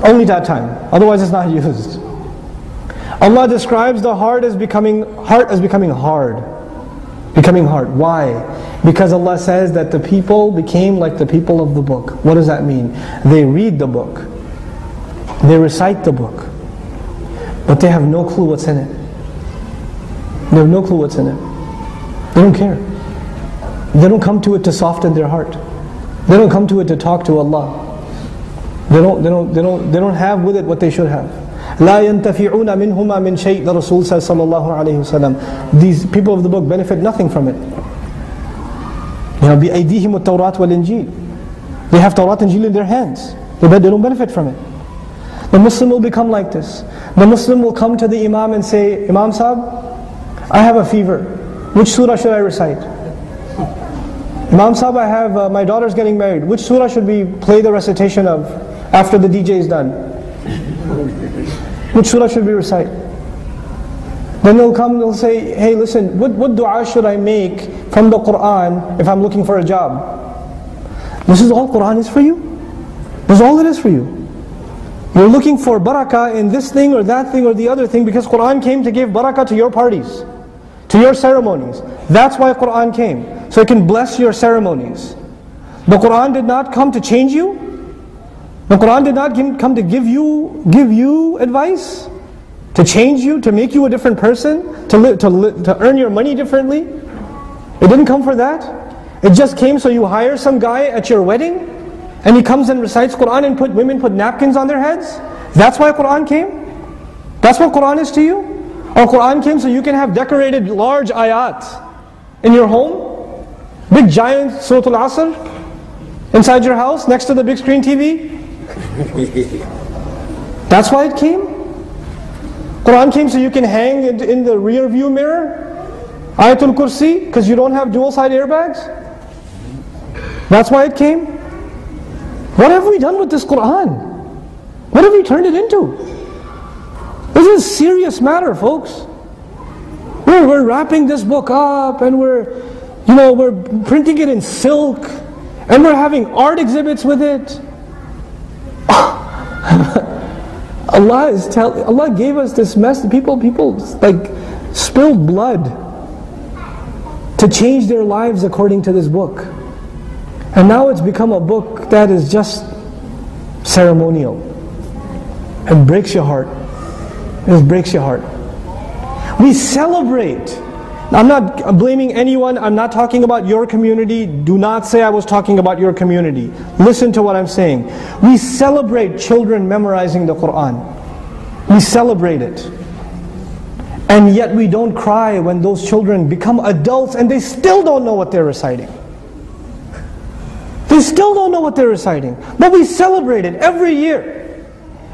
Only that time. Otherwise it's not used. Allah describes the heart as becoming hard. Becoming hard. Why? Because Allah says that the people became like the people of the book. What does that mean? They read the book. They recite the book. But they have no clue what's in it. They have no clue what's in it. They don't care. They don't come to it to soften their heart. They don't come to it to talk to Allah. They don't have with it what they should have. لا ينتفعون منهما من شيء. The Rasul says sallallahu alayhi wasallam. These people of the book benefit nothing from it. بأيديهم التوراة والإنجيل. They have Tawrat and Injil in their hands. They don't benefit from it. The Muslim will become like this. The Muslim will come to the Imam and say, Imam Sahib, I have a fever. Which surah should I recite? Imam Sahib, I have my daughter's getting married. Which surah should we play the recitation of after the DJ is done? Which surah should we recite? Then they'll say, hey listen, what dua should I make from the Quran if I'm looking for a job? This is all Quran is for you? This is all it is for you. You're looking for barakah in this thing or that thing or the other thing because Quran came to give barakah to your parties, to your ceremonies. That's why Quran came. So it can bless your ceremonies. The Quran did not come to change you. The Quran did not come to give you advice, to change you, to make you a different person, to earn your money differently. It didn't come for that. It just came so you hire some guy at your wedding, and he comes and recites Quran and women put napkins on their heads. That's why Quran came? That's what Quran is to you? Or Quran came so you can have decorated large ayat in your home? Big giant Surah Al-Asr inside your house next to the big screen TV? That's why it came? Quran came so you can hang it in the rear view mirror? Ayatul Kursi, because you don't have dual side airbags? That's why it came? What have we done with this Quran? What have we turned it into? This is a serious matter, folks. We're wrapping this book up and we're printing it in silk and we're having art exhibits with it. Allah gave us this message. People like spilled blood to change their lives according to this book. And now it's become a book that is just ceremonial. It breaks your heart. It breaks your heart. We celebrate. I'm not blaming anyone. I'm not talking about your community. Do not say I was talking about your community. Listen to what I'm saying. We celebrate children memorizing the Quran. We celebrate it. And yet we don't cry when those children become adults and they still don't know what they're reciting. They still don't know what they're reciting. But we celebrate it every year.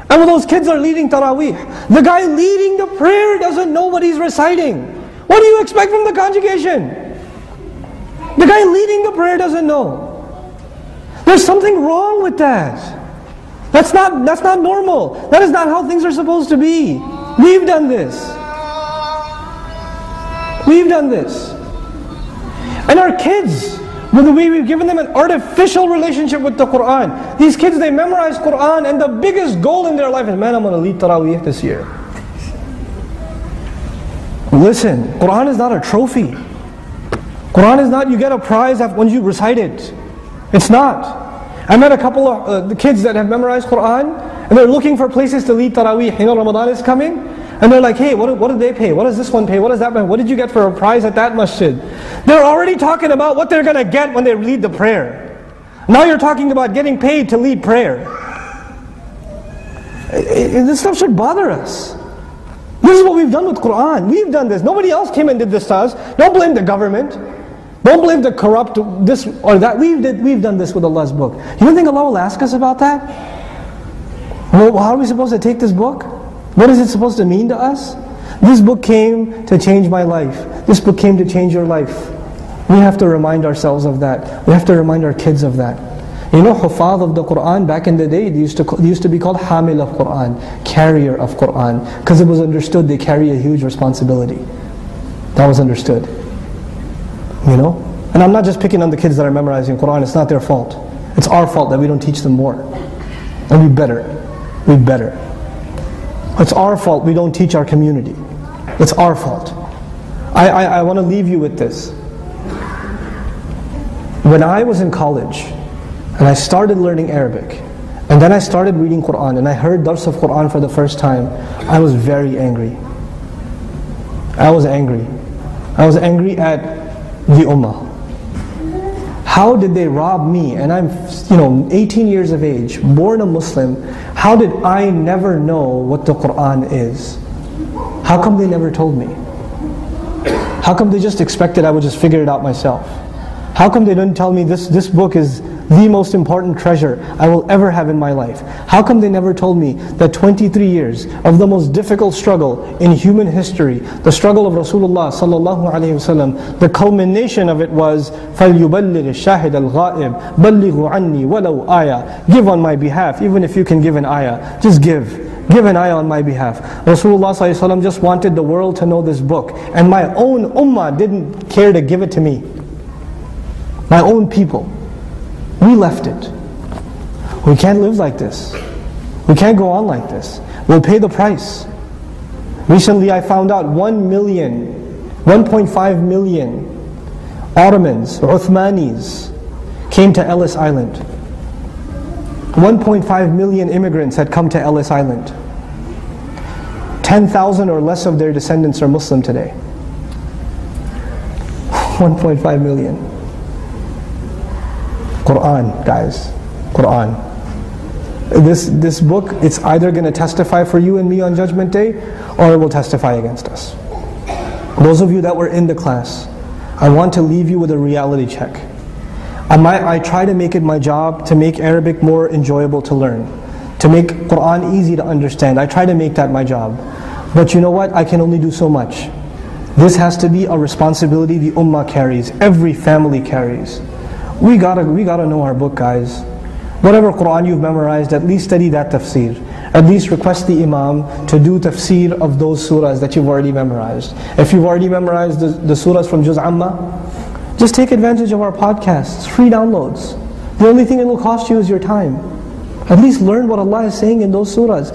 And when those kids are leading Taraweeh, the guy leading the prayer doesn't know what he's reciting. What do you expect from the congregation? The guy leading the prayer doesn't know. There's something wrong with that. That's not normal. That is not how things are supposed to be. We've done this. We've done this. And our kids, with the way we've given them an artificial relationship with the Quran. These kids, they memorize Quran and the biggest goal in their life is, man, I'm going to lead Taraweeh this year. Listen, Quran is not a trophy. Quran is not you get a prize when you recite it. It's not. I met a couple of the kids that have memorized Quran and they're looking for places to lead Taraweeh. Ramadan is coming. And they're like, hey, what did they pay? What does this one pay? What does that pay? What did you get for a prize at that masjid? They're already talking about what they're going to get when they lead the prayer. Now you're talking about getting paid to lead prayer. This stuff should bother us. This is what we've done with Quran. We've done this. Nobody else came and did this to us. Don't blame the government. Don't blame the corrupt this or that. We've done this with Allah's book. You don't think Allah will ask us about that? Well, how are we supposed to take this book? What is it supposed to mean to us? This book came to change my life. This book came to change your life. We have to remind ourselves of that. We have to remind our kids of that. You know, Hufaz of the Quran, back in the day, they used to be called Hamil of Quran, carrier of Quran, because it was understood they carry a huge responsibility. That was understood. You know? And I'm not just picking on the kids that are memorizing Quran, it's not their fault. It's our fault that we don't teach them more. And we better. We better. It's our fault we don't teach our community. It's our fault. I want to leave you with this. When I was in college, and I started learning Arabic, and then I started reading Quran, and I heard dars of Quran for the first time, I was very angry. I was angry. I was angry at the Ummah. How did they rob me? And I'm 18 years of age, born a Muslim. How did I never know what the Quran is? How come they never told me? How come they just expected I would just figure it out myself? How come they didn't tell me this book is the most important treasure I will ever have in my life? How come they never told me that 23 years of the most difficult struggle in human history, the struggle of Rasulullah sallallahu alaihi wasallam, the culmination of it was فَلْيُبَلِّغِ الشَّاهِدَ الْغَائِبِ بَلِّغُوا عَنِّي وَلَوْ آيَةً. Give on my behalf, even if you can give an ayah. Just give. Give an ayah on my behalf. Rasulullah sallallahu alaihi wasallam just wanted the world to know this book, and my own ummah didn't care to give it to me. My own people. We left it. We can't live like this. We can't go on like this. We'll pay the price. Recently I found out 1.5 million Ottomans, Uthmanis, came to Ellis Island. 1.5 million immigrants had come to Ellis Island. 10,000 or less of their descendants are Muslim today. 1.5 million. Quran, guys. Quran. This book, it's either going to testify for you and me on Judgment Day, or it will testify against us. Those of you that were in the class, I want to leave you with a reality check. I try to make it my job to make Arabic more enjoyable to learn, to make Quran easy to understand. I try to make that my job. But you know what? I can only do so much. This has to be a responsibility the ummah carries, every family carries. We gotta know our book, guys. Whatever Quran you've memorized, at least study that tafsir. At least request the imam to do tafsir of those surahs that you've already memorized. If you've already memorized the surahs from Juz Amma, just take advantage of our podcasts, free downloads. The only thing it will cost you is your time. At least learn what Allah is saying in those surahs.